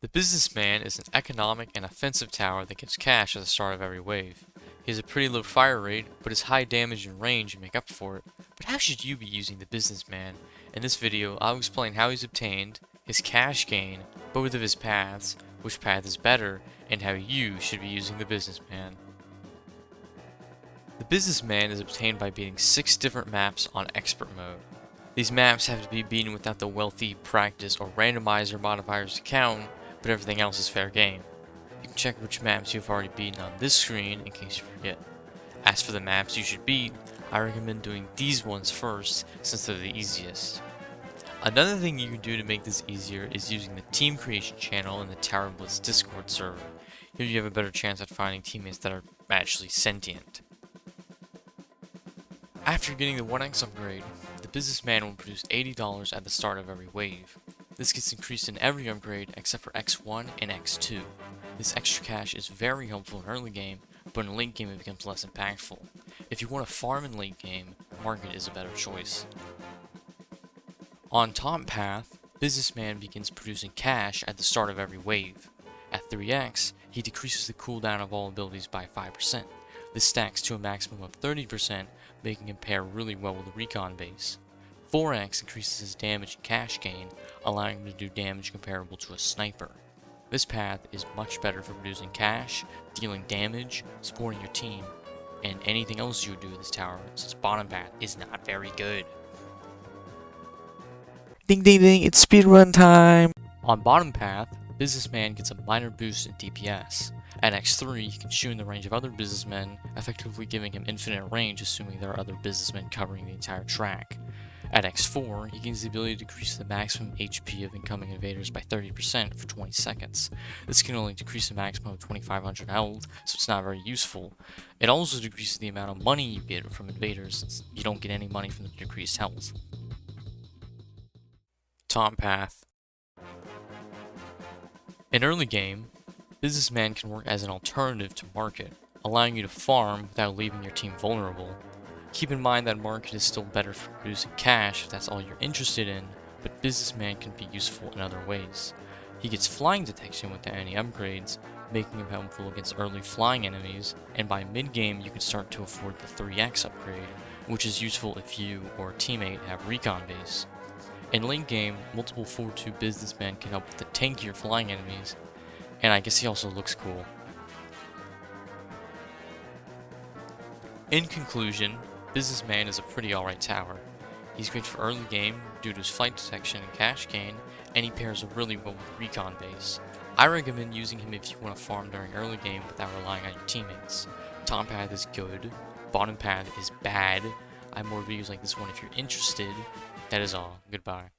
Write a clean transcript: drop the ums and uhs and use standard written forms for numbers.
The businessman is an economic and offensive tower that gives cash at the start of every wave. He has a pretty low fire rate, but his high damage and range make up for it. But how should you be using the businessman? In this video, I'll explain how he's obtained, his cash gain, both of his paths, which path is better, and how you should be using the businessman. The businessman is obtained by beating 6 different maps on expert mode. These maps have to be beaten without the wealthy, practice, or randomizer modifiers to count, but everything else is fair game. You can check which maps you've already beaten on this screen in case you forget. As for the maps you should beat, I recommend doing these ones first since they're the easiest. Another thing you can do to make this easier is using the team creation channel in the Tower Blitz Discord server. Here you have a better chance at finding teammates that are actually sentient. After getting the 1x upgrade, the businessman will produce $80 at the start of every wave. This gets increased in every upgrade except for X1 and X2. This extra cash is very helpful in early game, but in late game it becomes less impactful. If you want to farm in late game, Market is a better choice. On top path, businessman begins producing cash at the start of every wave. At 3x, he decreases the cooldown of all abilities by 5%. This stacks to a maximum of 30%, making him pair really well with the recon base. 4x increases his damage and cash gain, allowing him to do damage comparable to a sniper. This path is much better for producing cash, dealing damage, supporting your team, and anything else you would do with this tower, since bottom path is not very good. Ding ding ding, it's speedrun time! On bottom path, businessman gets a minor boost in DPS. At X3, he can shoot in the range of other businessmen, effectively giving him infinite range assuming there are other businessmen covering the entire track. At X4, he gains the ability to decrease the maximum HP of incoming invaders by 30% for 20 seconds. This can only decrease the maximum of 2500 health, so it's not very useful. It also decreases the amount of money you get from invaders, since you don't get any money from the decreased health. Top path. In early game, businessman can work as an alternative to market, allowing you to farm without leaving your team vulnerable. Keep in mind that market is still better for producing cash if that's all you're interested in, but businessman can be useful in other ways. He gets flying detection without any upgrades, making him helpful against early flying enemies, and by mid-game you can start to afford the 3x upgrade, which is useful if you or a teammate have recon base. In late game, multiple 4-2 businessmen can help with the tankier flying enemies, and I guess he also looks cool. In conclusion, businessman is a pretty alright tower. He's great for early game due to his flight detection and cash gain, and he pairs really well with recon base. I recommend using him if you want to farm during early game without relying on your teammates. Top path is good, bottom path is bad. I have more videos like this one if you're interested. That is all. Goodbye.